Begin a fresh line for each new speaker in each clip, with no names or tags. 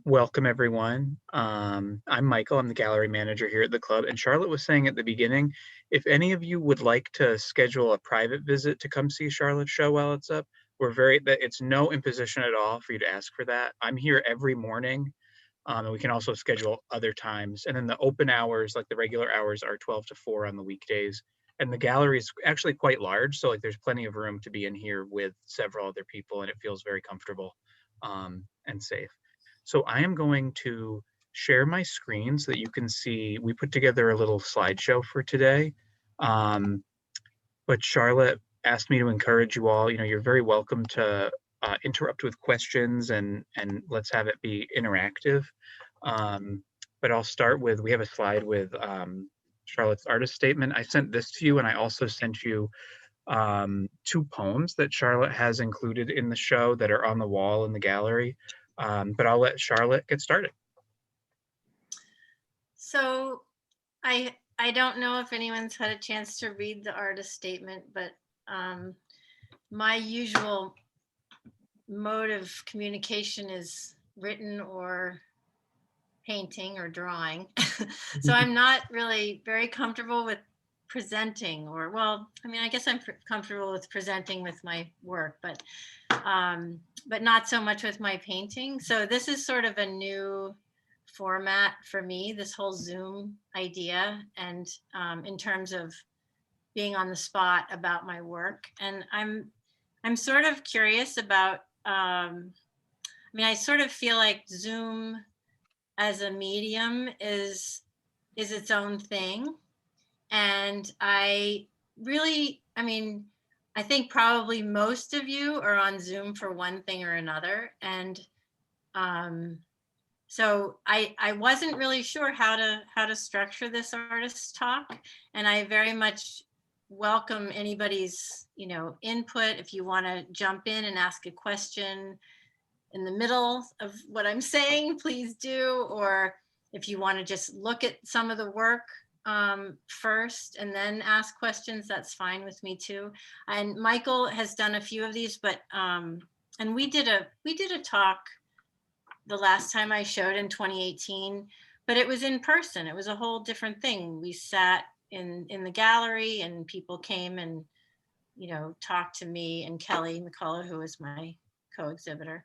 Welcome everyone. I'm Michael. I'm the gallery manager here at the club. And Charlotte was saying at the beginning, if any of you would like to schedule a private visit to come see Charlotte's show while it's up, it's no imposition at all for you to ask for that. I'm here every morning. And we can also schedule other times. And then the open hours, like the regular hours, are 12 to 4 on the weekdays. And the gallery is actually quite large. So like there's plenty of room to be in here with several other people, and it feels very comfortable and safe. So I am going to share my screen so that you can see. We put together a little slideshow for today. Um, but Charlotte asked me to encourage you all. You're very welcome to interrupt with questions, and let's have it be interactive. Um, but I'll start with, we have a slide with Charlotte's artist statement. I sent this to you, and I also sent you two poems that Charlotte has included in the show that are on the wall in the gallery. But I'll let Charlotte get started.
So I don't know if anyone's had a chance to read the artist statement, but my usual mode of communication is written or painting or drawing. So I'm not really very comfortable with presenting, or, well, I mean, I guess I'm comfortable with presenting with my work, but not so much with my painting. So this is sort of a new format for me, this whole Zoom idea, and in terms of being on the spot about my work. And I'm sort of curious about, I mean, I sort of feel like Zoom as a medium is its own thing. And I mean, I think probably most of you are on Zoom for one thing or another. And so I wasn't really sure how to structure this artist talk. And I very much welcome anybody's, input. If you want to jump in and ask a question in the middle of what I'm saying, please do. Or if you want to just look at some of the work first and then ask questions, that's fine with me too. And Michael has done a few of these, but and we did a talk the last time I showed in 2018, but it was in person. It was a whole different thing. We sat in the gallery, and people came and talked to me and Kelly McCullough, who was my co-exhibitor.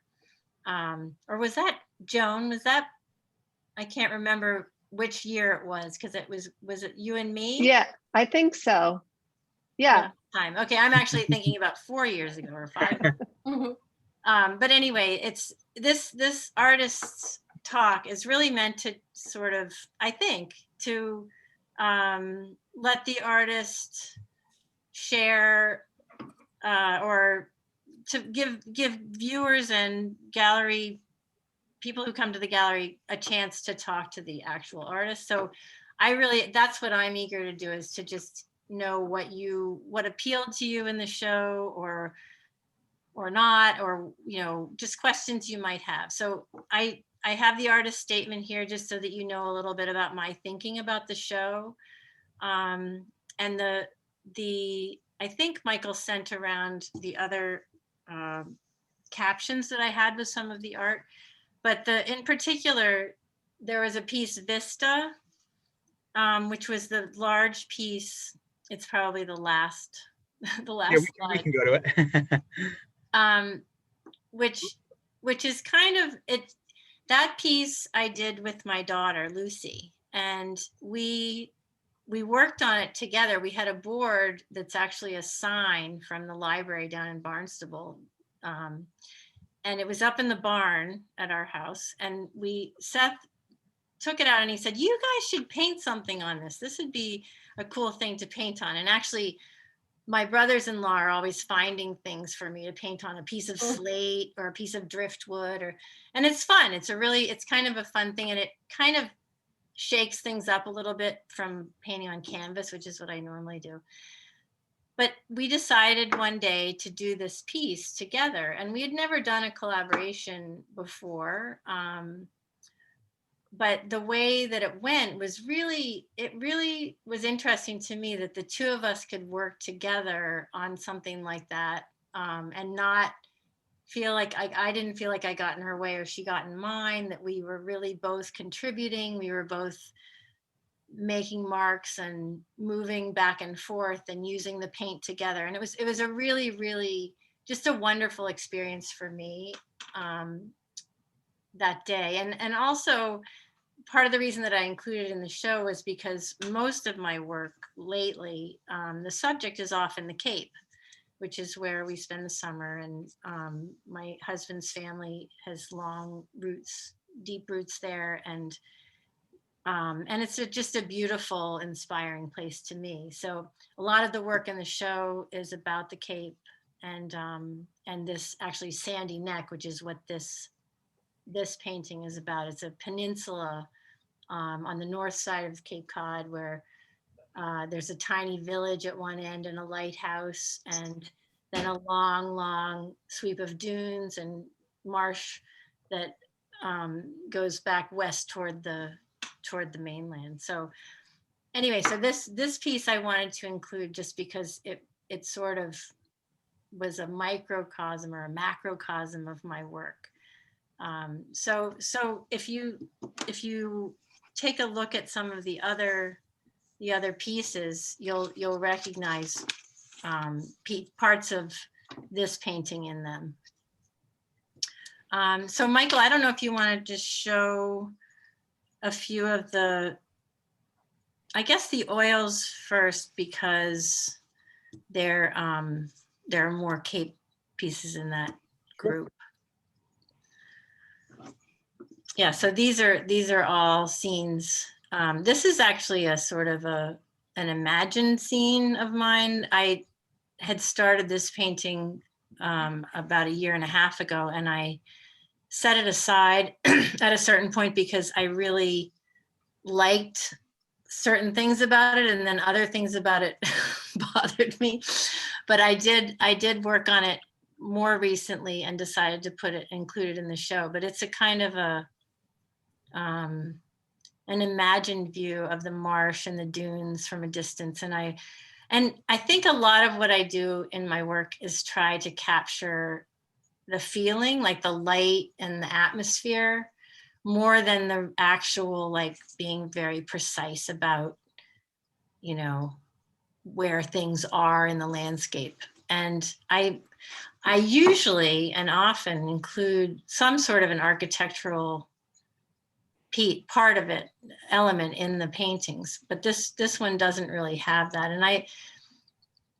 Or was that Joan? Was that, I can't remember which year it was, because was it you and me?
Yeah, I think so. Yeah.
Time. Okay, I'm actually thinking about 4 years ago or 5. But anyway, it's this artist's talk is really meant to sort of, I think, to let the artist share or to give viewers and gallery people who come to the gallery a chance to talk to the actual artist. So that's what I'm eager to do, is to just know what appealed to you in the show, or not, or just questions you might have. So I have the artist statement here just so that you know a little bit about my thinking about the show. And I think Michael sent around the other captions that I had with some of the art, but in particular, there was a piece, Vista, which was the large piece. It's probably the last
Yeah, we can go to
it. Which is kind of it. That piece I did with my daughter, Lucy, and we worked on it together. We had a board that's actually a sign from the library down in Barnstable. And it was up in the barn at our house. And Seth took it out and he said, "You guys should paint something on this. This would be a cool thing to paint on." And actually, my brothers-in-law are always finding things for me to paint on, a piece of slate or a piece of driftwood, and it's fun. It's kind of a fun thing, and it kind of shakes things up a little bit from painting on canvas, which is what I normally do. But we decided one day to do this piece together, and we had never done a collaboration before. But the way that it went was really was interesting to me, that the two of us could work together on something like that, and not feel like I didn't feel like I got in her way or she got in mine, that we were really both contributing. We were both making marks and moving back and forth and using the paint together. And it was a really, really just a wonderful experience for me that day. And also part of the reason that I included in the show was because most of my work lately, the subject is often the Cape, which is where we spend the summer. And my husband's family has long roots, deep roots there. And it's just a beautiful, inspiring place to me. So a lot of the work in the show is about the Cape and this actually Sandy Neck, which is what this painting is about. It's a peninsula on the north side of Cape Cod where there's a tiny village at one end and a lighthouse, and then a long, long sweep of dunes and marsh that goes back west toward the mainland. So anyway, so this piece I wanted to include just because it sort of was a microcosm or a macrocosm of my work. So if you take a look at some of the other pieces, you'll recognize parts of this painting in them. So Michael, I don't know if you want to just show a few of I guess the oils first, because there are more Cape pieces in that group. Yeah, so these are all scenes. This is actually a sort of an imagined scene of mine. I had started this painting about 1.5 years ago, and I set it aside at a certain point because I really liked certain things about it, and then other things about it bothered me. But I did work on it more recently and decided to include it in the show. But it's a kind of an imagined view of the marsh and the dunes from a distance. And I think a lot of what I do in my work is try to capture the feeling, like the light and the atmosphere, more than the actual, like, being very precise about, where things are in the landscape. And I usually and often include some sort of an architectural part of it, element in the paintings, but this one doesn't really have that. And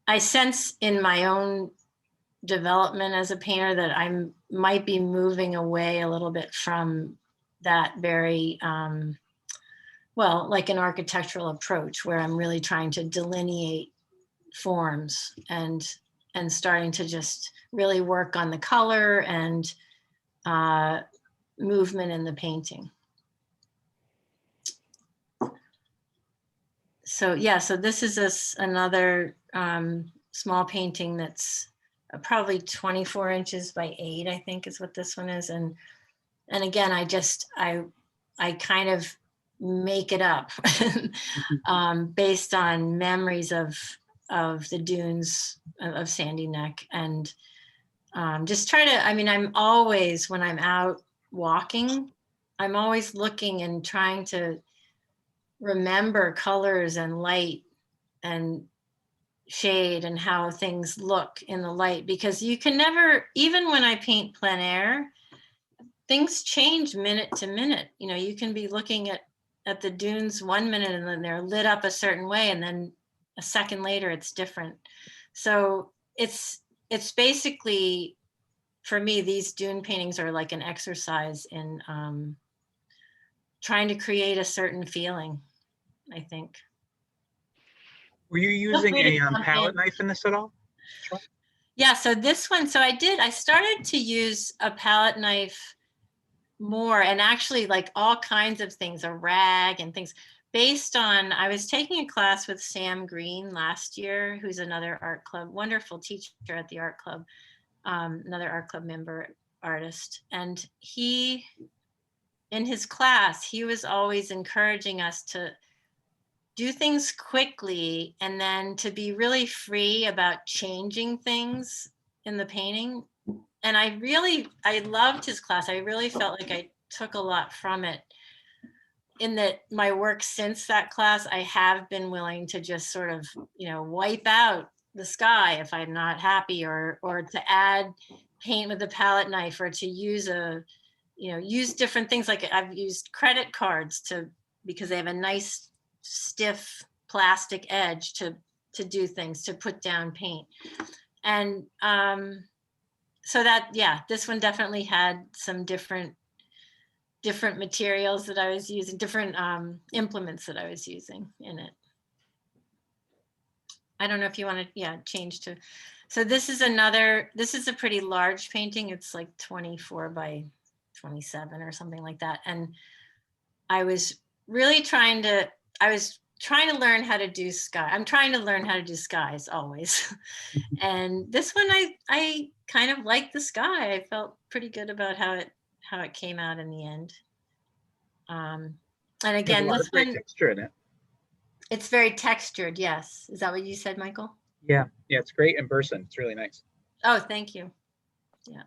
I sense in my own development as a painter that I might be moving away a little bit from that very, well, like an architectural approach where I'm really trying to delineate forms and starting to just really work on the color and movement in the painting. So yeah, so this is another small painting that's probably 24 inches by 8, I think is what this one is. And again, I kind of make it up based on memories of the dunes of Sandy Neck, and just try to, I'm always, when I'm out walking, I'm always looking and trying to remember colors and light and shade and how things look in the light, because you can never, even when I paint plein air, things change minute to minute. You can be looking at the dunes 1 minute and then they're lit up a certain way, and then a second later it's different. So it's basically, for me, these dune paintings are like an exercise in trying to create a certain feeling, I think.
Were you using a palette knife in this at all? Sure.
Yeah, so this one, I started to use a palette knife more, and actually like all kinds of things, a rag and things, based on, I was taking a class with Sam Green last year, who's another art club, wonderful teacher at the art club, another art club member artist. And he, in his class, he was always encouraging us to do things quickly and then to be really free about changing things in the painting. and I loved his class. I really felt like I took a lot from it, in that my work since that class, I have been willing to just sort of, wipe out the sky if I'm not happy, or to add paint with a palette knife, or to use use different things. Like I've used credit cards because they have a nice stiff plastic edge to do things, to put down paint. And so that, yeah, this one definitely had some different materials that I was using, different implements that I was using in it. I don't know if you want to, change to. So this is a pretty large painting. It's like 24 by 27 or something like that. And I was trying to learn how to do sky. I'm trying to learn how to do skies always. And this one, I kind of liked the sky. I felt pretty good about how it came out in the end. And again,
There's a lot
this
of great
one,
texture in it.
it's very textured. Yes. Is that what you said, Michael?
Yeah, it's great in person. It's really nice.
Oh, thank you. Yeah.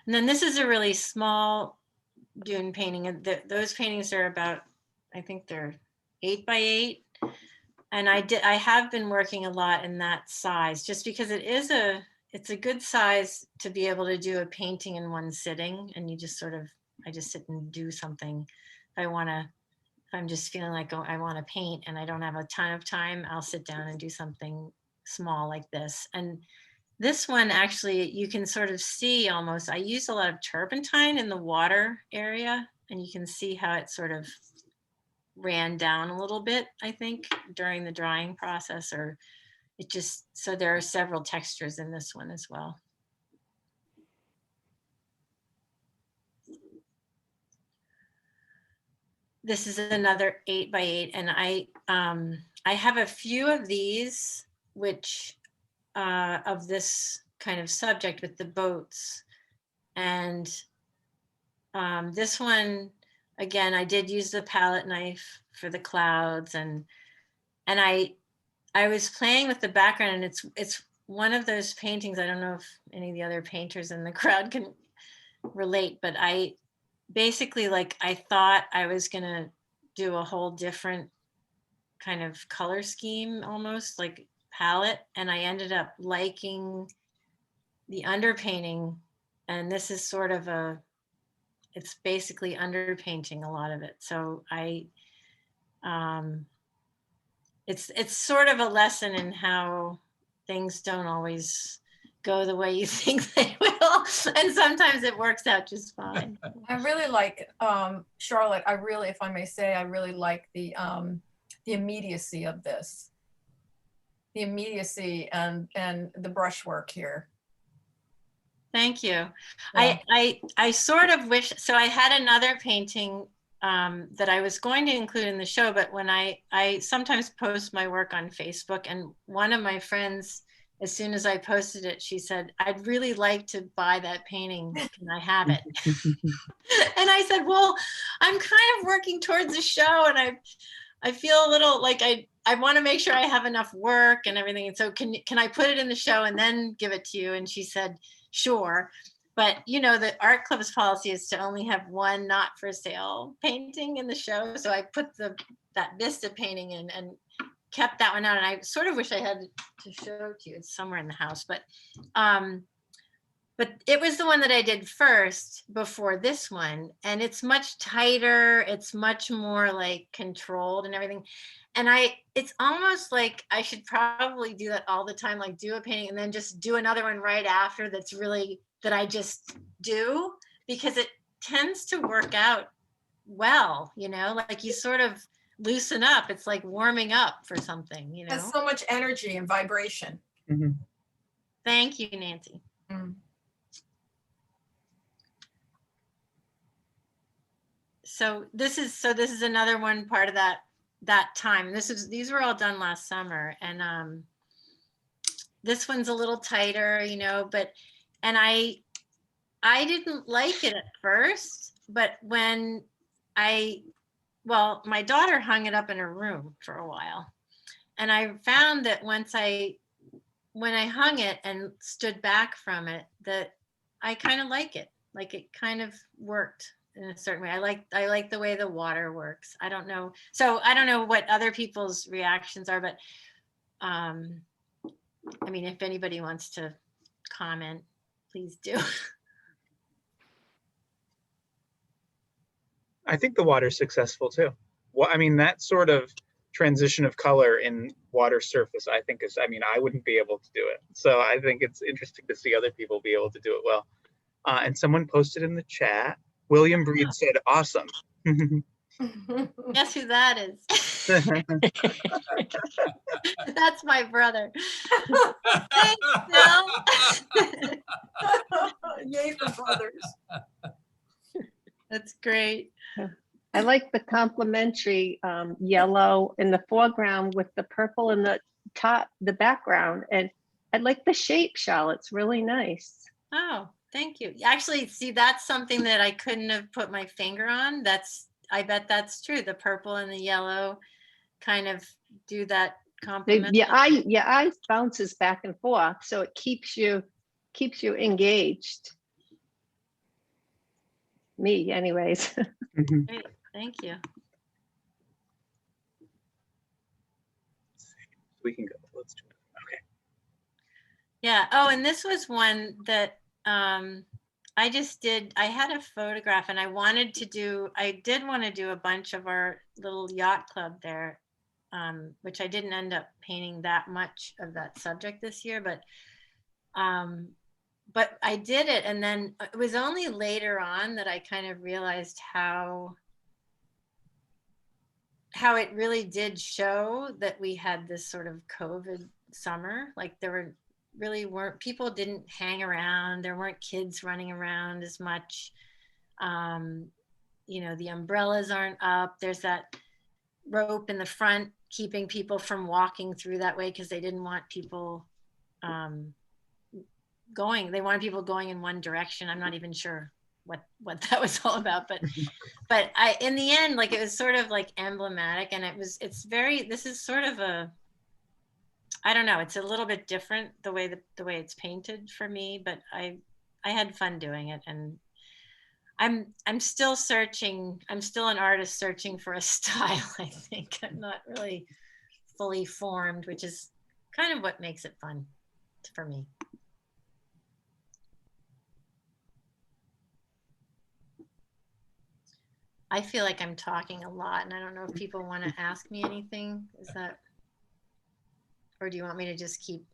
And then this is a really small Dune painting. And those paintings are about, I think they're 8 by 8. And I have been working a lot in that size, just because it's a good size to be able to do a painting in one sitting. And I just sit and do something. If I'm just feeling like, I want to paint and I don't have a ton of time, I'll sit down and do something small like this. And this one, actually, you can sort of see almost, I used a lot of turpentine in the water area, and you can see how it sort of ran down a little bit, I think, during the drying process, or so there are several textures in this one as well. This is another 8 by 8, and I have a few of these, which of this kind of subject with the boats, and this one, again, I did use the palette knife for the clouds, and I was playing with the background, and it's one of those paintings. I don't know if any of the other painters in the crowd can relate, but I basically, like, I thought I was gonna do a whole different kind of color scheme, almost like palette, and I ended up liking the underpainting, and this is sort of it's basically underpainting a lot of it. So it's sort of a lesson in how things don't always go the way you think they will, and sometimes it works out just fine.
I really like, Charlotte, if I may say, I really like the immediacy of this. The immediacy and the brushwork here.
Thank you.
Yeah.
I sort of wish, so I had another painting that I was going to include in the show, but when I sometimes post my work on Facebook, and one of my friends, as soon as I posted it, she said, "I'd really like to buy that painting. Can I have it?" And I said, "Well, I'm kind of working towards a show, and I feel a little like I want to make sure I have enough work and everything. And so can I put it in the show and then give it to you?" And she said, "Sure." But the art club's policy is to only have one not for sale painting in the show. So I put that Vista painting in and kept that one out. And I sort of wish I had to show it to you. It's somewhere in the house, but it was the one that I did first before this one. And it's much tighter. It's much more like controlled and everything. And it's almost like I should probably do that all the time, like do a painting and then just do another one right after that I just do, because it tends to work out well, like you sort of loosen up. It's like warming up for something,
There's so much energy and vibration.
Mm-hmm.
Thank you, Nancy.
Mm.
So this is another one part of that time. These were all done last summer, and this one's a little tighter, and I didn't like it at first, but when my daughter hung it up in her room for a while, and I found that once when I hung it and stood back from it, that I kind of like it. Like it kind of worked in a certain way. I like the way the water works. I don't know. So I don't know what other people's reactions are, but I mean, if anybody wants to comment, please do.
I think the water's successful too. Well, I mean, that sort of transition of color in water surface, I think is, I mean, I wouldn't be able to do it. So I think it's interesting to see other people be able to do it well. And someone posted in the chat, William Breed said, awesome.
Guess who that is? That's my brother. Thanks, Bill.
Yay for brothers.
That's great.
I like the complementary yellow in the foreground with the purple in the top, the background. And I like the shape, Charlotte. It's really nice.
Oh, thank you. Actually, see, that's something that I couldn't have put my finger on. I bet that's true. The purple and the yellow kind of do that complement.
Your eye bounces back and forth, so it keeps you engaged. Me, anyways.
Great, thank you.
We can go. Let's do it. Okay.
Yeah. Oh, and this was one that I had a photograph and I did want to do a bunch of our little yacht club there, which I didn't end up painting that much of that subject this year, but I did it. And then it was only later on that I kind of realized how it really did show that we had this sort of COVID summer. Like people didn't hang around. There weren't kids running around as much. The umbrellas aren't up. There's that rope in the front keeping people from walking through that way because they didn't want people going. They wanted people going in one direction. I'm not even sure what that was all about, but in the end, like it was sort of like emblematic, and this is sort of I don't know, it's a little bit different the way it's painted for me, but I had fun doing it, and I'm still searching. I'm still an artist searching for a style. I think I'm not really fully formed, which is kind of what makes it fun for me. I feel like I'm talking a lot, and I don't know if people want to ask me anything. Or do you want me to just keep?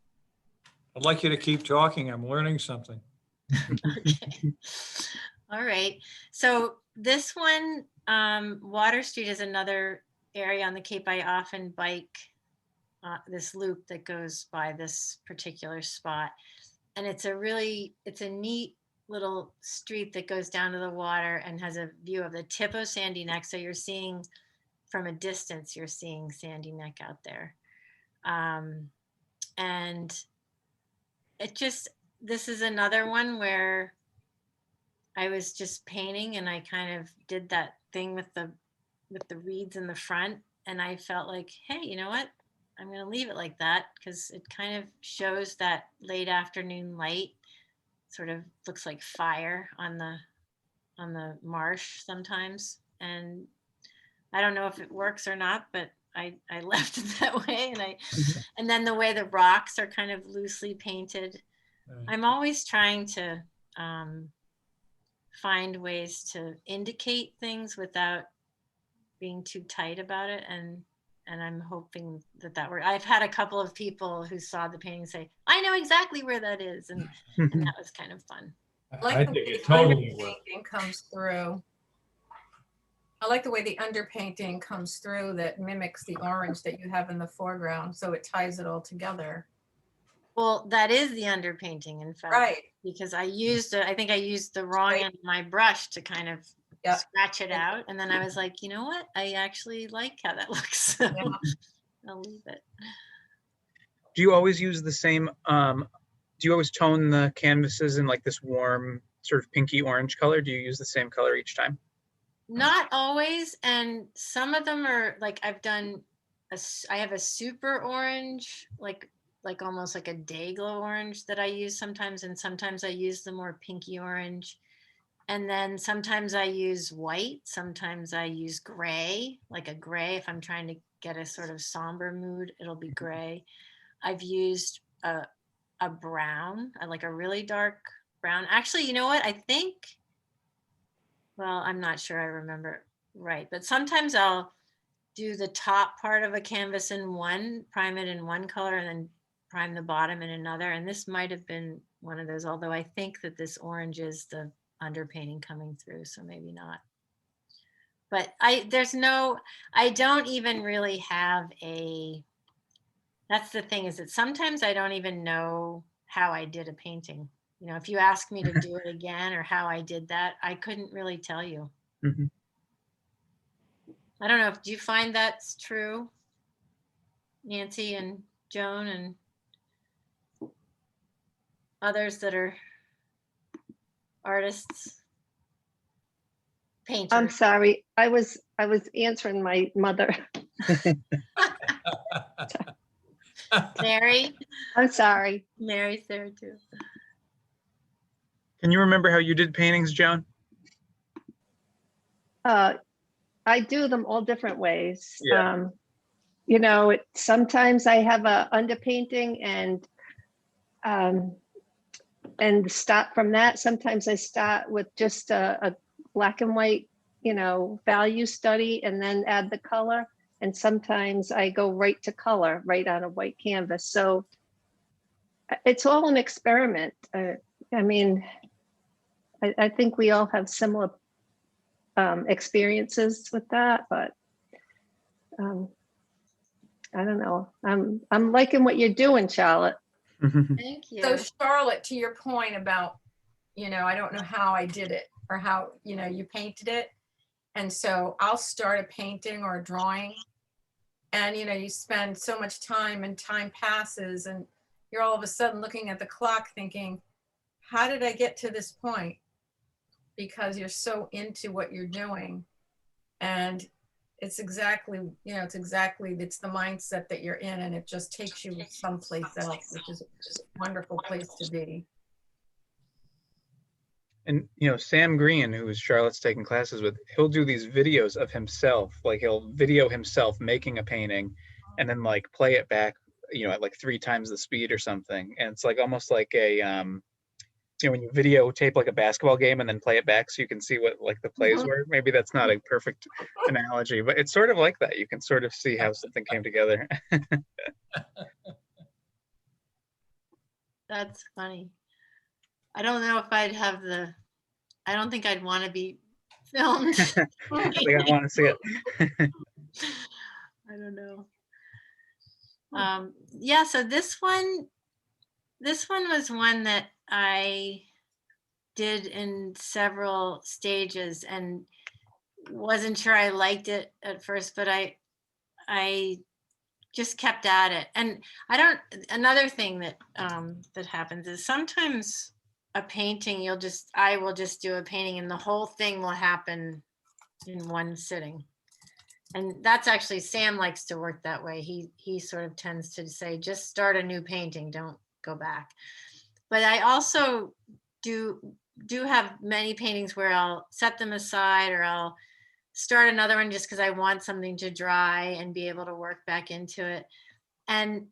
I'd like you to keep talking. I'm learning something.
Okay. All right. So this one, Water Street is another area on the Cape I often bike this loop that goes by this particular spot. And it's a neat little street that goes down to the water and has a view of the tip of Sandy Neck. So you're seeing from a distance, you're seeing Sandy Neck out there. And this is another one where I was just painting and I kind of did that thing with the reeds in the front. And I felt like, hey, you know what? I'm going to leave it like that because it kind of shows that late afternoon light. Sort of looks like fire on the marsh sometimes, and I don't know if it works or not, but I left it that way, and then the way the rocks are kind of loosely painted. Right. I'm always trying to find ways to indicate things without being too tight about it, and I'm hoping that works. I've had a couple of people who saw the painting say, I know exactly where that is. And that was kind of fun.
I think it totally works.
Comes through. I like the way the underpainting comes through that mimics the orange that you have in the foreground. So it ties it all together.
Well, that is the underpainting, in fact.
Right.
Because I think I used the wrong end of my brush to kind of scratch it out, and then I was like, you know what, I actually like how that looks, so I'll leave it.
Do you always use the same do you always tone the canvases in like this warm sort of pinky orange color? Do you use the same color each time?
Not always, and some of them are like I have a super orange, like like almost like a day glow orange that I use sometimes, and sometimes I use the more pinky orange. And then sometimes I use white, sometimes I use gray, like a gray. If I'm trying to get a sort of somber mood, it'll be gray. I've used a brown, like a really dark brown. Actually, you know what? I think, well, I'm not sure I remember right, but sometimes I'll do the top part of a canvas in one, prime it in one color, and then prime the bottom in another. And this might have been one of those, although I think that this orange is the underpainting coming through, so maybe not. But I don't even really have a, that's the thing, is that sometimes I don't even know how I did a painting. You know, if you ask me to do it again or how I did that, I couldn't really tell you.
Mhm.
I don't know, do you find that's true, Nancy and Joan and others that are artists,
I'm
painters?
sorry. I was answering my mother.
Mary?
I'm sorry.
Mary's there too.
Can you remember how you did paintings, Joan?
I do them all different ways.
Yeah.
You know, sometimes I have a underpainting and start from that. Sometimes I start with just a black and white, you know, value study and then add the color. And sometimes I go right to color, right on a white canvas. So it's all an experiment. I mean, I think we all have similar experiences with that, but I don't know. I'm liking what you're doing, Charlotte.
Thank you.
So Charlotte, to your point about, you know, I don't know how I did it or how, you know, you painted it. And so I'll start a painting or a drawing and, you know, you spend so much time and time passes and you're all of a sudden looking at the clock thinking, how did I get to this point? Because you're so into what you're doing. And it's exactly, you know, it's the mindset that you're in and it just takes you someplace else, which is a wonderful place to be.
And you know, Sam Green, who is Charlotte's taking classes with, he'll do these videos of himself. Like he'll video himself making a painting and then like play it back, you know, at like 3 times the speed or something. And it's like almost like a you know, when you videotape like a basketball game and then play it back so you can see what like the plays were. Maybe that's not a perfect analogy, but it's sort of like that. You can sort of see how something came together.
That's funny. I don't know if I'd have I don't think I'd want to be filmed.
Like, I want to see it.
I don't know. Yeah, so this one was one that I did in several stages and wasn't sure I liked it at first, but I just kept at it. And another thing that that happens is sometimes a painting, I will just do a painting and the whole thing will happen in one sitting. And that's actually, Sam likes to work that way. He sort of tends to say, just start a new painting, don't go back. But I also do have many paintings where I'll set them aside or I'll start another one just because I want something to dry and be able to work back into it. And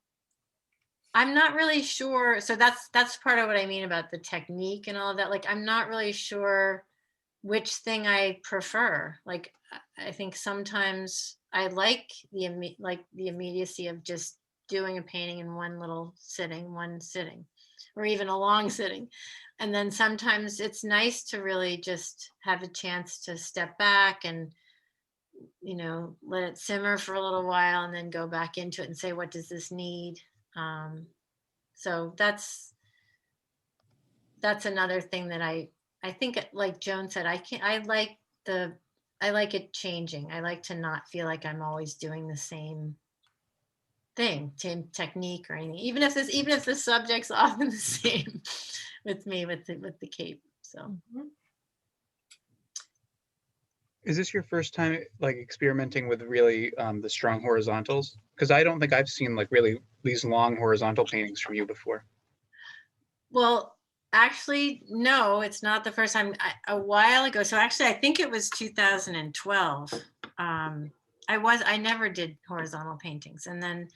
I'm not really sure. So that's part of what I mean about the technique and all of that. Like, I'm not really sure which thing I prefer. Like, I think sometimes I like the immediacy of just doing a painting in one sitting, or even a long sitting. And then sometimes it's nice to really just have a chance to step back and, you know, let it simmer for a little while and then go back into it and say, what does this need? So that's another thing that I think, like Joan said, I like it changing. I like to not feel like I'm always doing the same thing, same technique or anything, even if the subject's often the same with me with the cape. So
Is this your first time like experimenting with really the strong horizontals? Because I don't think I've seen like really these long horizontal paintings from you before?
Well, actually, no, it's not the first time. A while ago, so actually, I think it was 2012. I never did horizontal paintings, and then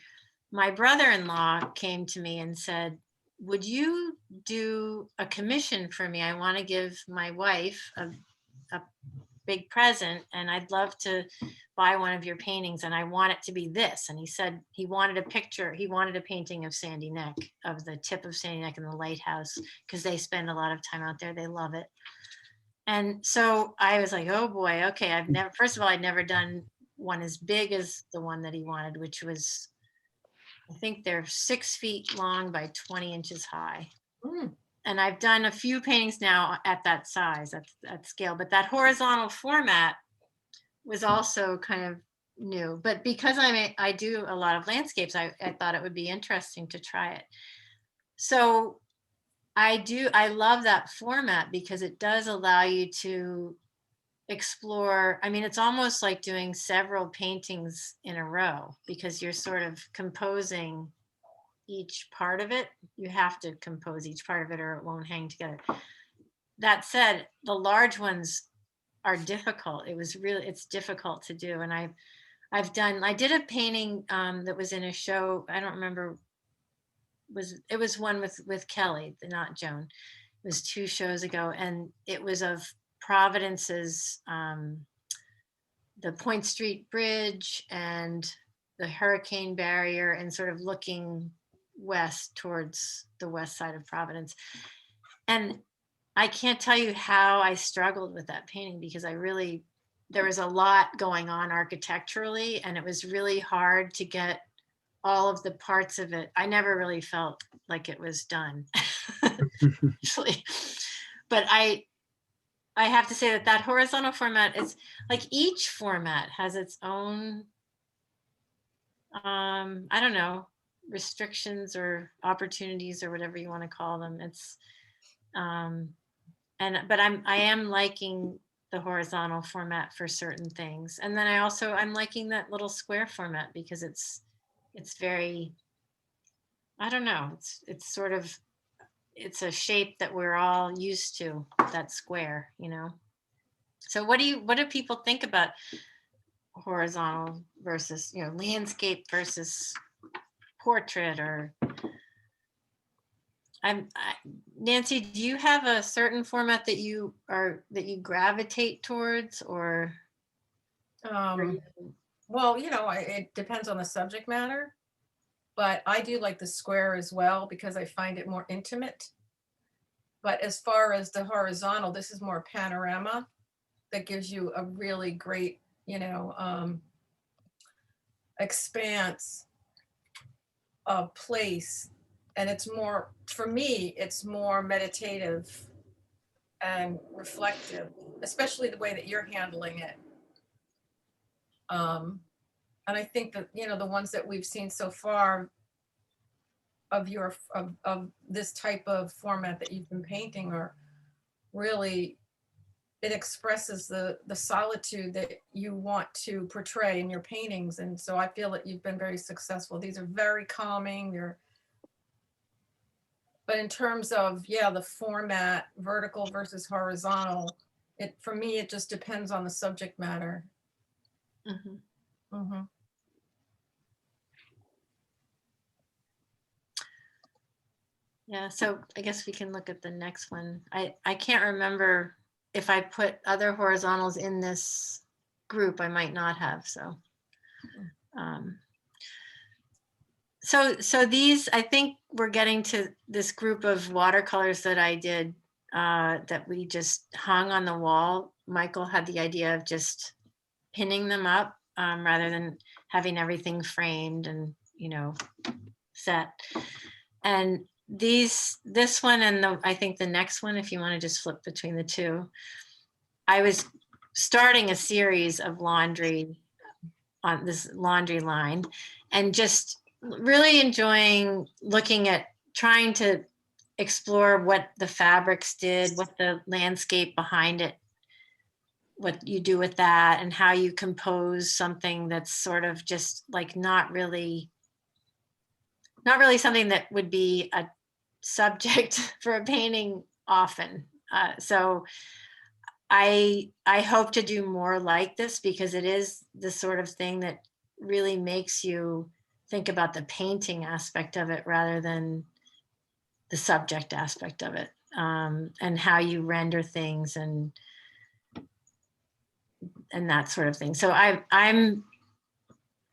my brother-in-law came to me and said, "Would you do a commission for me? I want to give my wife a big present, and I'd love to buy one of your paintings, and I want it to be this." And he said he wanted a picture, he wanted a painting of Sandy Neck, of the tip of Sandy Neck and the lighthouse, because they spend a lot of time out there. They love it. And so I was like, oh boy, okay. First of all, I'd never done one as big as the one that he wanted, which was, I think they're 6 feet long by 20 inches high.
Mm.
And I've done a few paintings now at that size, at that scale, but that horizontal format was also kind of new. But because I do a lot of landscapes, I thought it would be interesting to try it. So I love that format because it does allow you to explore. I mean, it's almost like doing several paintings in a row, because you're sort of composing each part of it. You have to compose each part of it or it won't hang together. That said, the large ones are difficult. It's difficult to do. And I did a painting that was in a show. I don't remember, it was one with Kelly, not Joan. It was 2 shows ago. And it was of Providence's, the Point Street Bridge and the hurricane barrier, and sort of looking west towards the west side of Providence. And I can't tell you how I struggled with that painting, because there was a lot going on architecturally, and it was really hard to get all of the parts of it. I never really felt like it was done, actually. But I have to say that horizontal format is like, each format has its own, I don't know, restrictions or opportunities or whatever you want to call them. But I am liking the horizontal format for certain things. And then I'm liking that little square format, because it's very, I don't know, it's sort of, it's a shape that we're all used to, that square, So what do people think about horizontal versus, landscape versus portrait? Or Nancy, do you have a certain format that you gravitate towards, or?
Well, it depends on the subject matter, but I do like the square as well because I find it more intimate. But as far as the horizontal, this is more panorama that gives you a really great, expanse of place. And it's more, for me, it's more meditative and reflective, especially the way that you're handling it. And I think that, the ones that we've seen so far of this type of format that you've been painting are really, it expresses the solitude that you want to portray in your paintings. And so I feel that you've been very successful. These are very calming. But in terms of, the format, vertical versus horizontal, for me, it just depends on the subject matter.
Mm-hmm.
Mm-hmm.
Yeah, so I guess we can look at the next one. I can't remember if I put other horizontals in this group. I might not have, so. So these, I think we're getting to this group of watercolors that I did, that we just hung on the wall. Michael had the idea of just pinning them up, rather than having everything framed and, set. And this one and I think the next one, if you want to just flip between the two, I was starting a series of laundry on this laundry line, and just really enjoying looking at, trying to explore what the fabrics did, what the landscape behind it, what you do with that, and how you compose something that's sort of just like not not really something that would be a subject for a painting often. So I hope to do more like this, because it is the sort of thing that really makes you think about the painting aspect of it rather than the subject aspect of it, and how you render things and that sort of thing. So I'm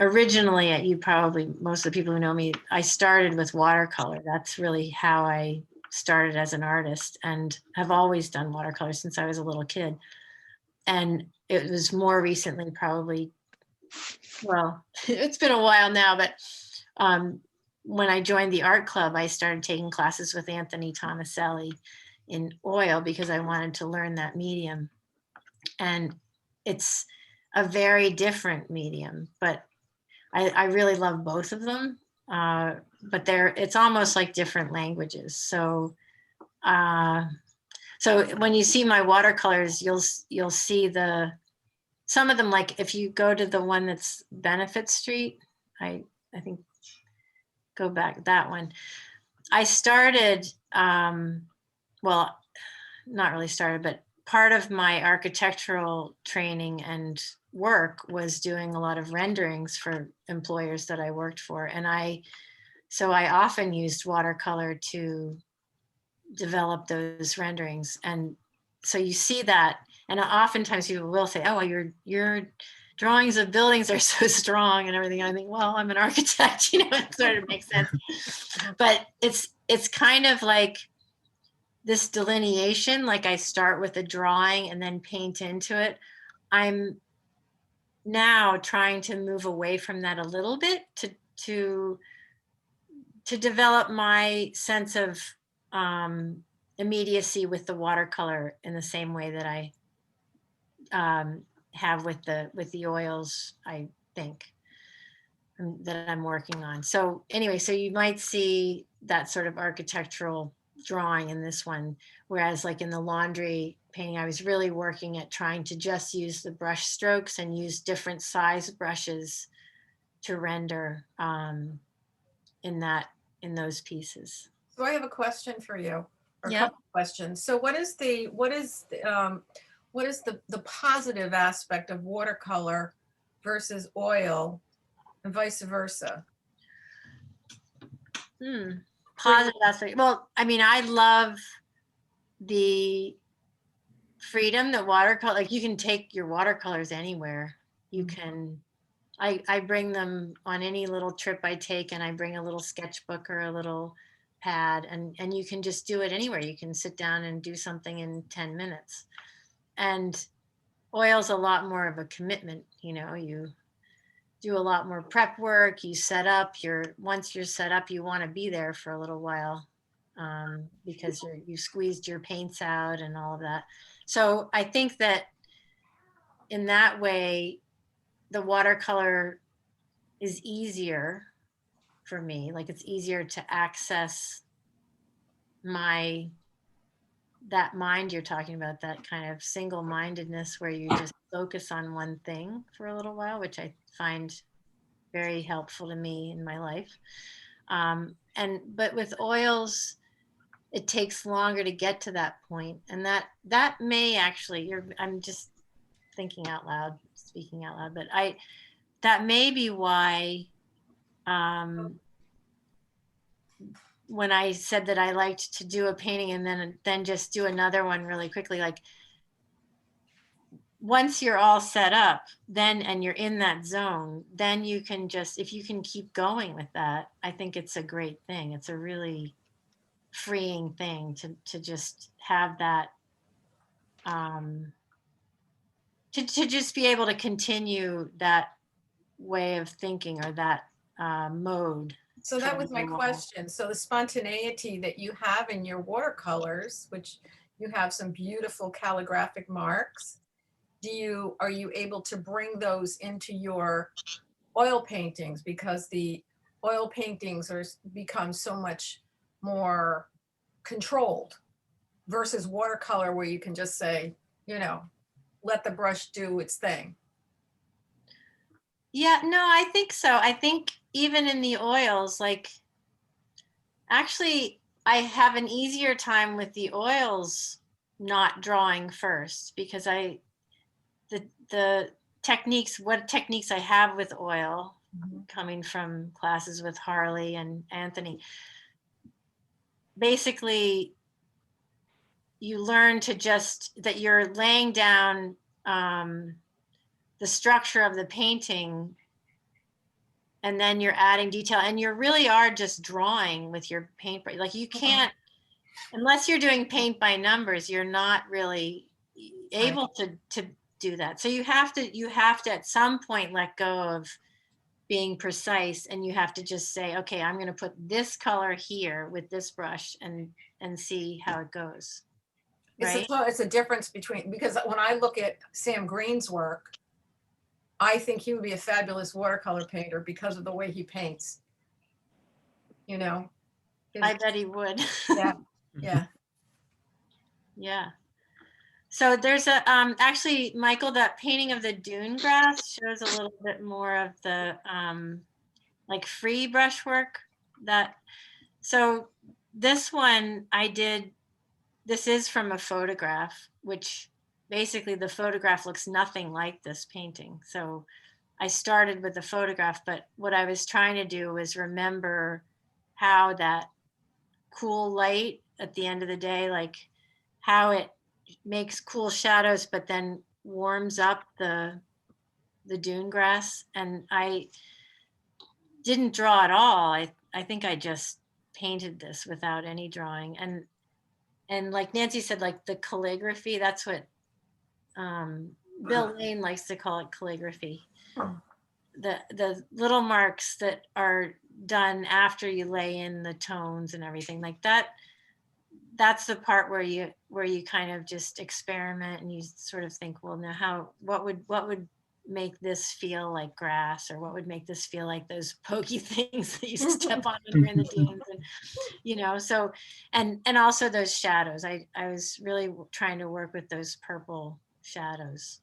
originally, you probably, most of the people who know me, I started with watercolor. That's really how I started as an artist, and have always done watercolor since I was a little kid. And it was more recently, probably, well, it's been a while now, but when I joined the art club, I started taking classes with Anthony Tomaselli in oil because I wanted to learn that medium. And it's a very different medium, but I really love both of them. But it's almost like different languages. So so when you see my watercolors, you'll see some of them, like if you go to the one that's Benefit Street, I think, go back that one. I started, well, not really started, but part of my architectural training and work was doing a lot of renderings for employers that I worked for. And so I often used watercolor to develop those renderings. And so you see that, and oftentimes people will say, oh, your drawings of buildings are so strong and everything. And I think, well, I'm an architect, it sort of makes sense. But it's kind of like this delineation, like I start with a drawing and then paint into it. I'm now trying to move away from that a little bit to develop my sense of immediacy with the watercolor in the same way that I have with the oils, I think, that I'm working on. So anyway, so you might see that sort of architectural drawing in this one, whereas like in the laundry painting, I was really working at trying to just use the brush strokes and use different size brushes to render in those pieces.
So I have a question for you, or a
Yeah.
couple of questions. So what is the positive aspect of watercolor versus oil, and vice versa?
Positive aspect. Well, I mean, I love the freedom that watercolor, like you can take your watercolors anywhere. You can, I bring them on any little trip I take, and I bring a little sketchbook or a little pad, and you can just do it anywhere. You can sit down and do something in 10 minutes. And oil's a lot more of a commitment, you do a lot more prep work, you set up, once you're set up, you want to be there for a little while, because you squeezed your paints out and all of that. So I think that in that way, the watercolor is easier for me. Like it's easier to access that mind you're talking about, that kind of single-mindedness where you just focus on one thing for a little while, which I find very helpful to me in my life. But with oils, it takes longer to get to that point. And that may actually, I'm just thinking out loud, speaking out loud, but that may be why, when I said that I liked to do a painting and then just do another one really quickly, like once you're all set up, and you're in that zone, then you can just, if you can keep going with that, I think it's a great thing. It's a really freeing thing to just have that, to just be able to continue that way of thinking, or that mode.
So that was my question. So the spontaneity that you have in your watercolors, which you have some beautiful calligraphic marks, are you able to bring those into your oil paintings? Because the oil paintings become so much more controlled versus watercolor, where you can just say, let the brush do its thing.
Yeah, no, I think so. I think even in the oils, like Actually, I have an easier time with the oils not drawing first because the techniques, what techniques I have with oil coming from classes with Harley and Anthony, basically you learn to just, that you're laying down the structure of the painting and then you're adding detail and you really are just drawing with your paintbrush. Like you can't, unless you're doing paint by numbers, you're not really able to do that. So you have to at some point let go of being precise and you have to just say, okay, I'm going to put this color here with this brush and see how it goes. Right?
It's a difference between, because when I look at Sam Green's work, I think he would be a fabulous watercolor painter because of the way he paints. You know?
I bet he would.
Yeah. Yeah.
Yeah. So there's a, actually, Michael, that painting of the dune grass shows a little bit more of the, like free brushwork that, so this one I did, this is from a photograph, which basically the photograph looks nothing like this painting. So I started with the photograph, but what I was trying to do was remember how that cool light at the end of the day, like how it makes cool shadows, but then warms up the dune grass. And I didn't draw at all. I think I just painted this without any drawing. And like Nancy said, like the calligraphy, that's what Bill Lane likes to call it, calligraphy. The little marks that are done after you lay in the tones and everything like that, that's the part where you kind of just experiment and you sort of think, well, now what would make this feel like grass, or what would make this feel like those pokey things that you step on when you're in the dunes, and you know, so and also those shadows. I was really trying to work with those purple shadows.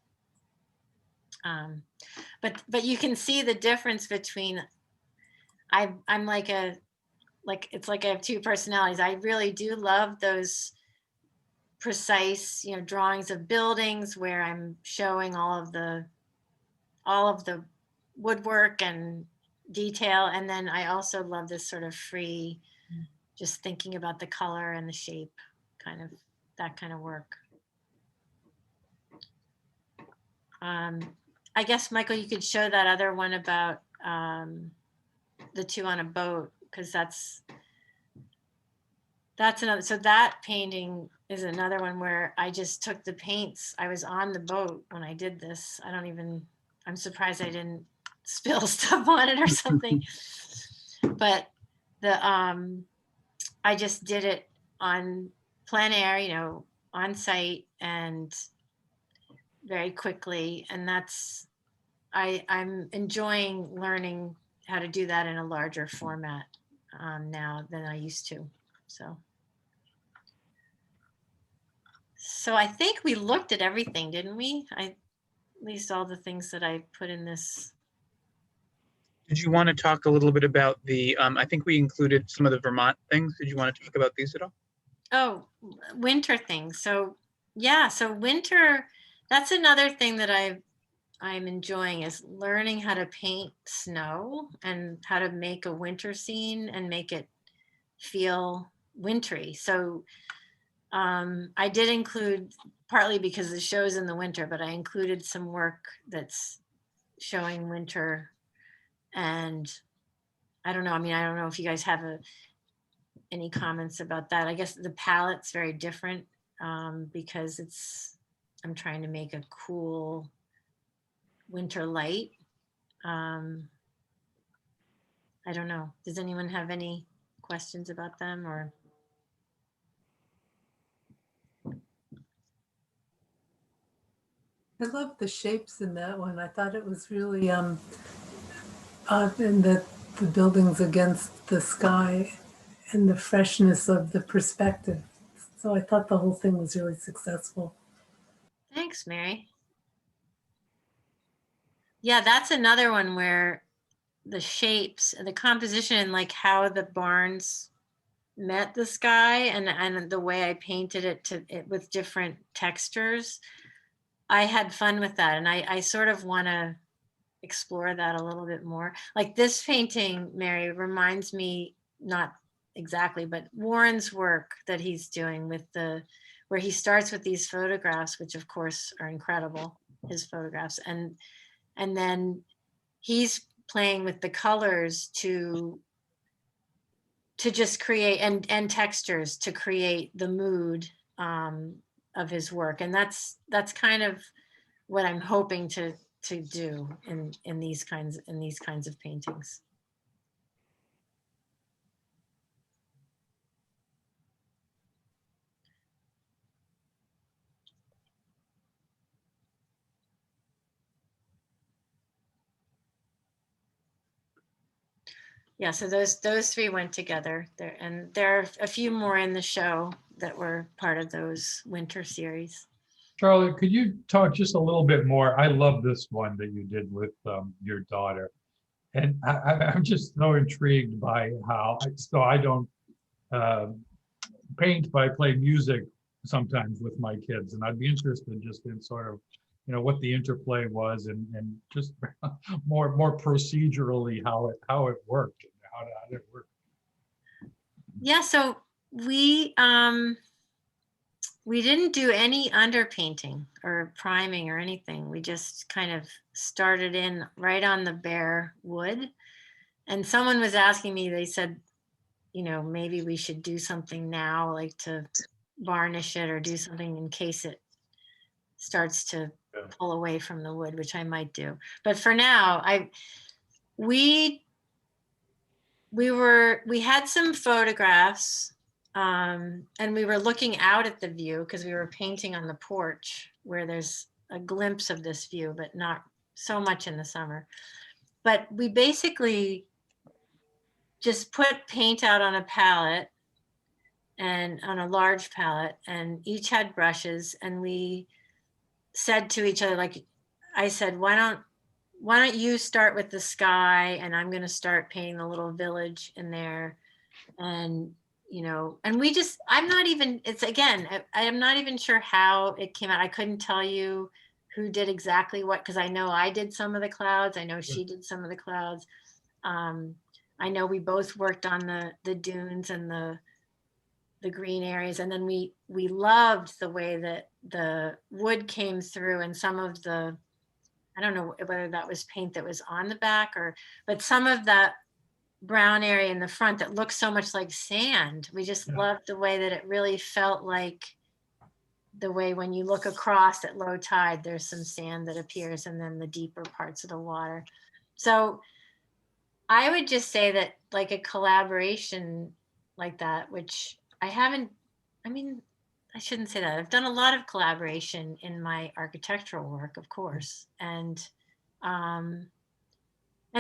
But you can see the difference between, I'm like it's like I have two personalities. I really do love those precise, you know, drawings of buildings where I'm showing all of the woodwork and detail. And then I also love this sort of free, just thinking about the color and the shape, kind of that kind of work. I guess, Michael, you could show that other one about the two on a boat, because that's another. So that painting is another one where I just took the paints. I was on the boat when I did this. I'm surprised I didn't spill stuff on it or something. But I just did it on plein air, you know, on site and very quickly. And I'm enjoying learning how to do that in a larger format now than I used to. So I think we looked at everything, didn't we? At least all the things that I put in this.
Did you want to talk a little bit about the, I think we included some of the Vermont things. Did you want to talk about these at all?
Oh, winter things. So yeah, so winter, that's another thing that I'm enjoying, is learning how to paint snow and how to make a winter scene and make it feel wintry. So I did include, partly because the show's in the winter, but I included some work that's showing winter. And I don't know, I mean, I don't know if you guys have any comments about that. I guess the palette's very different because I'm trying to make a cool winter light. I don't know. Does anyone have any questions about them, or?
I love the shapes in that one. I thought it was really odd, and the buildings against the sky and the freshness of the perspective. So I thought the whole thing was really successful.
Thanks, Mary. Yeah, that's another one where the shapes and the composition, like how the barns met the sky and the way I painted it with different textures. I had fun with that, and I sort of want to explore that a little bit more. Like this painting, Mary, reminds me, not exactly, but Warren's work that he's doing with where he starts with these photographs, which of course are incredible, his photographs, and then he's playing with the colors to just create and textures to create the mood of his work. And that's kind of what I'm hoping to do in these kinds of paintings. Yeah, so those three went together there, and there are a few more in the show that were part of those winter series.
Charlotte, could you talk just a little bit more? I love this one that you did with your daughter. And I'm just so intrigued by how, so I don't paint, but I play music sometimes with my kids. And I'd be interested just in sort of, what the interplay was and just more procedurally how it worked. How did it work?
Yeah, so we didn't do any underpainting or priming or anything. We just kind of started in right on the bare wood. And someone was asking me, they said, maybe we should do something now, like to varnish it or do something in case it starts to pull away from the wood, which I might do. But for now, we had some photographs, and we were looking out at the view because we were painting on the porch where there's a glimpse of this view, but not so much in the summer. But we basically just put paint out on a palette, and on a large palette, and each had brushes, and we said to each other, like I said, why don't you start with the sky, and I'm going to start painting a little village in there. And and we just, I'm not even sure how it came out. I couldn't tell you who did exactly what, because I know I did some of the clouds, I know she did some of the clouds. I know we both worked on the dunes and the green areas, and then we loved the way that the wood came through, and some of the, I don't know whether that was paint that was on the back but some of that brown area in the front that looks so much like sand. We just loved the way that it really felt like the way when you look across at low tide, there's some sand that appears, and then the deeper parts of the water. So I would just say that like a collaboration like that, which I shouldn't say that. I've done a lot of collaboration in my architectural work, of course, and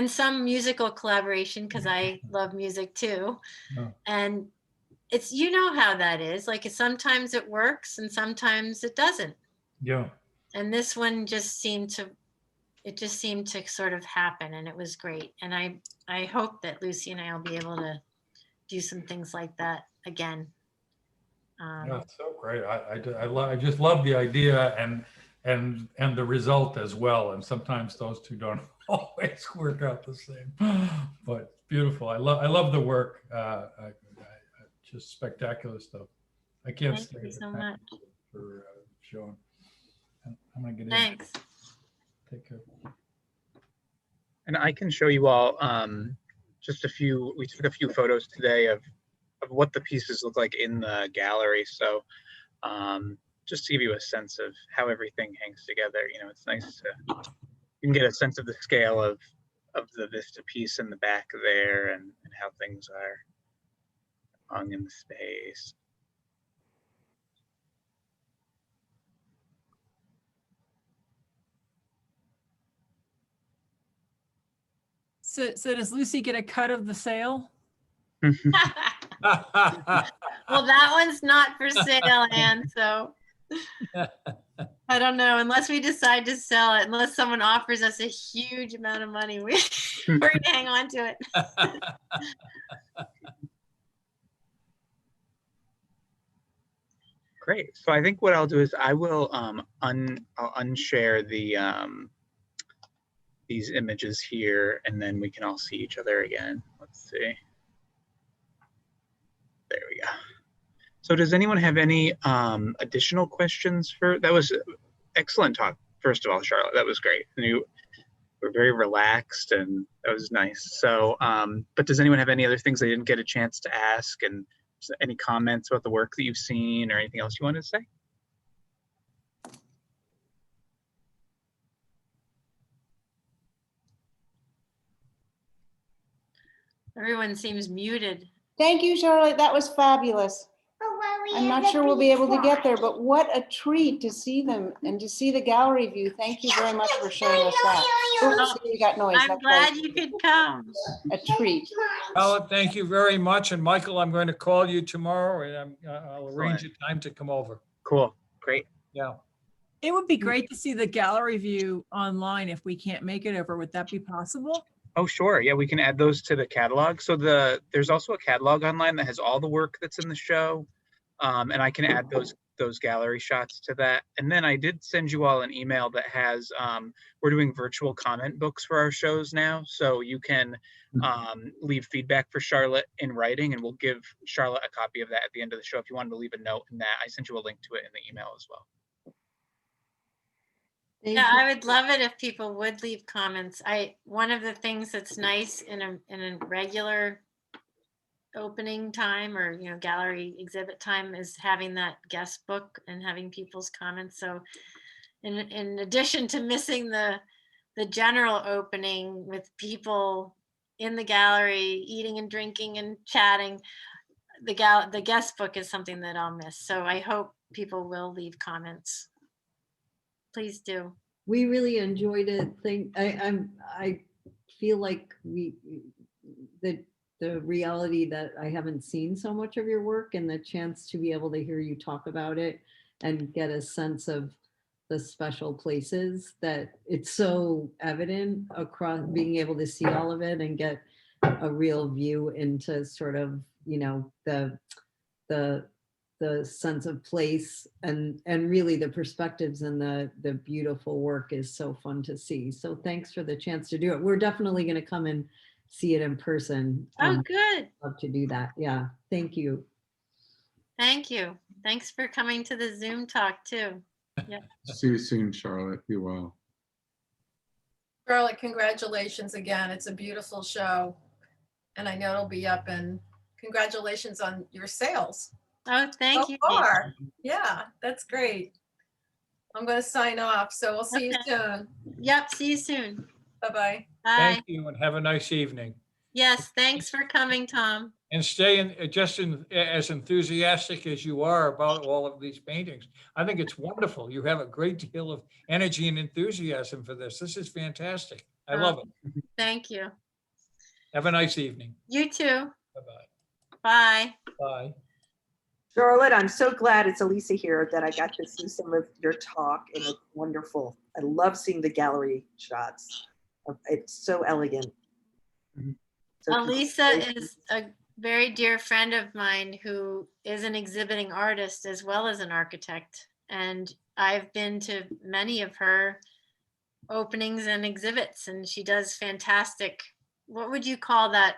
some musical collaboration because I love music too.
Oh.
And it's, how that is. Like sometimes it works and sometimes it doesn't.
Yeah.
And this one just seemed to sort of happen, and it was great. And I hope that Lucy and I will be able to do some things like that again.
Yeah, it's so great. I just love the idea and the result as well. And sometimes those two don't always work out the same, but beautiful. I love the work. Just spectacular stuff. I can't
Thank
say
you so much
for showing. I'm gonna get in.
Thanks.
Take care.
And I can show you all just we took a few photos today of what the pieces look like in the gallery. So just to give you a sense of how everything hangs together, it's nice you can get a sense of the scale of the Vista piece in the back there and how things are hung in the space.
So does Lucy get a cut of the sale?
Well, that one's not for sale, Anne, so I don't know, unless we decide to sell it, unless someone offers us a huge amount of money, we're gonna hang on to it.
Great. So I think what I'll do is I will I'll unshare the these images here, and then we can all see each other again. Let's see. There we go. So does anyone have any additional questions for, that was excellent talk. First of all, Charlotte, that was great. And you were very relaxed and that was nice. So, but does anyone have any other things they didn't get a chance to ask, and any comments about the work that you've seen or anything else you wanted to say?
Everyone seems muted.
Thank you, Charlotte. That was fabulous. I'm not sure we'll be able to get there, but what a treat to see them and to see the gallery view. Thank you very much for showing us that. Oh, you got noise.
I'm
That's
glad
right.
you could come.
A treat.
Charlotte, thank you very much. And Michael, I'm going to call you tomorrow and I'll arrange a time to come over.
Cool. Great.
Yeah.
It would be great to see the gallery view online if we can't make it over. Would that be possible?
Oh, sure. Yeah, we can add those to the catalog. So there's also a catalog online that has all the work that's in the show. And I can add those gallery shots to that. And then I did send you all an email that has, we're doing virtual comment books for our shows now. So you can leave feedback for Charlotte in writing, and we'll give Charlotte a copy of that at the end of the show. If you wanted to leave a note in that, I sent you a link to it in the email as well.
Yeah, I would love it if people would leave comments. One of the things that's nice in a regular opening time or gallery exhibit time is having that guest book and having people's comments. So in addition to missing the general opening with people in the gallery eating and drinking and chatting, the guest book is something that I'll miss. So I hope people will leave comments. Please do.
We really enjoyed it. I feel like the reality that I haven't seen so much of your work, and the chance to be able to hear you talk about it and get a sense of the special places, that it's so evident across, being able to see all of it and get a real view into sort of, the sense of place and really the perspectives, and the beautiful work is so fun to see. So thanks for the chance to do it. We're definitely going to come and see it in person.
Oh, good.
Love to do that. Yeah. Thank you.
Thank you. Thanks for coming to the Zoom talk too. Yeah.
See you soon, Charlotte. Be well.
Charlotte, congratulations again. It's a beautiful show. And I know it'll be up, and congratulations on your sales.
Oh, thank you.
Far. Yeah, that's great. I'm going to sign off. So we'll see you soon.
Yep. See you soon.
Bye-bye.
Bye.
Thank you and have a nice evening.
Yes. Thanks for coming, Tom.
And stay as enthusiastic as you are about all of these paintings. I think it's wonderful. You have a great deal of energy and enthusiasm for this. This is fantastic. I love it.
Thank you.
Have a nice evening.
You too.
Bye-bye.
Bye.
Bye.
Charlotte, I'm so glad, it's Elisa here, that I got to see some of your talk, and it's wonderful. I love seeing the gallery shots. It's so elegant. So
Elisa is a very dear friend of mine who is an exhibiting artist as well as an architect. And I've been to many of her openings and exhibits, and she does fantastic, what would you call that?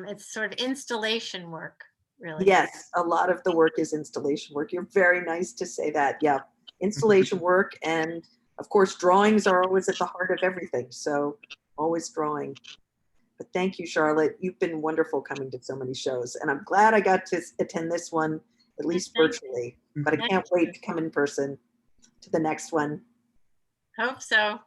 It's sort of installation work. Really?
Yes, a lot of the work is installation work. You're very nice to say that. Yeah, installation work, and of course, drawings are always at the heart of everything. So always drawing. But thank you, Charlotte. You've been wonderful coming to so many shows, and I'm glad I got to attend this one, at least virtually. But I can't wait to come in person to the next one.
Hope so.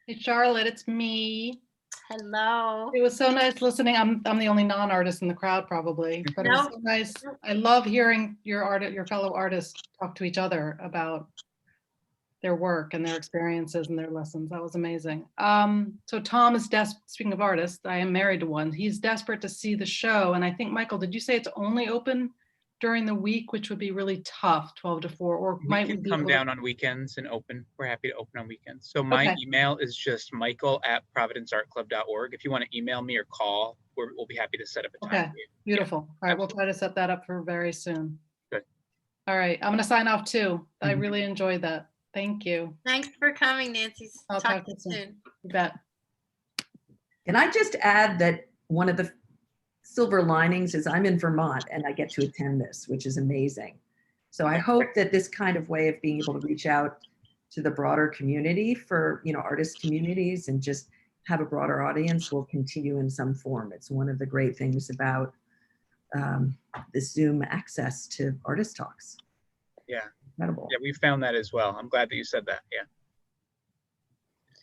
Hey, Charlotte, it's me.
Hello.
It was so nice listening. I'm the only non-artist in the crowd probably, but it was so nice. I love hearing your fellow artists talk to each other about their work and their experiences and their lessons. That was amazing. So Tom is speaking of artists, I am married to one. He's desperate to see the show. And I think, Michael, did you say it's only open during the week, which would be really tough, 12 to 4, or might we
come down on weekends and open? We're happy to open on weekends. So my email is just michael@providenceartclub.org. If you want to email me or call, we'll be happy to set up a time.
Okay, beautiful. All right, we'll try to set that up for very soon.
Good.
All right, I'm gonna sign off too. I
Mhm.
really enjoyed that. Thank you.
Thanks for coming, Nancy.
I'll
Talk to you soon.
You bet.
Can I just add that one of the silver linings is I'm in Vermont and I get to attend this, which is amazing. So I hope that this kind of way of being able to reach out to the broader community for, artist communities and just have a broader audience will continue in some form. It's one of the great things about the Zoom access to artist talks.
Yeah.
Incredible.
Yeah, we found that as well. I'm glad that you said that. Yeah.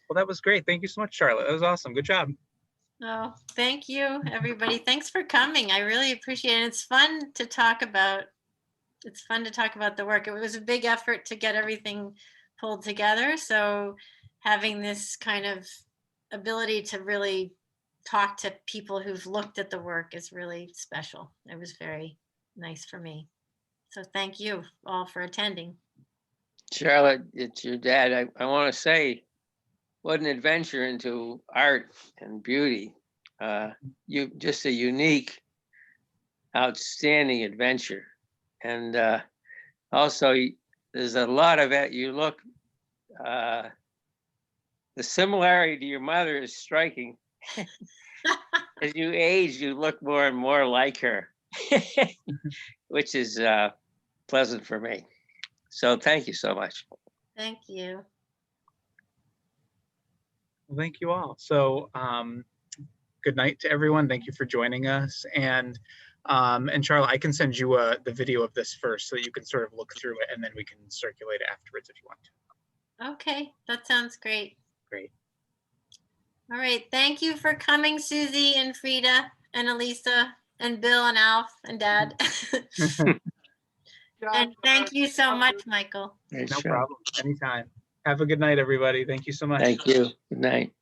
Well, that was great. Thank you so much, Charlotte. That was awesome. Good job.
Oh, thank you, everybody. Thanks for coming. I really appreciate it. It's fun to talk about. It's fun to talk about the work. It was a big effort to get everything pulled together. So having this kind of ability to really talk to people who've looked at the work is really special. It was very nice for me. So thank you all for attending.
Charlotte, it's your dad. I want to say, what an adventure into art and beauty. You just a unique, outstanding adventure. And also, there's a lot of it. You look, the similarity to your mother is striking. As you age, you look more and more like her, which is pleasant for me. So thank you so much.
Thank you.
Well, thank you all. So good night to everyone. Thank you for joining us. And Charlotte, I can send you the video of this first so that you can sort of look through it, and then we can circulate it afterwards if you want to.
Okay, that sounds great.
Great.
All right, thank you for coming, Susie and Frida and Elisa and Bill and Alf and Dad. And thank you so much, Michael.
No problem. Anytime. Have a good night, everybody. Thank you so much.
Thank you. Good night.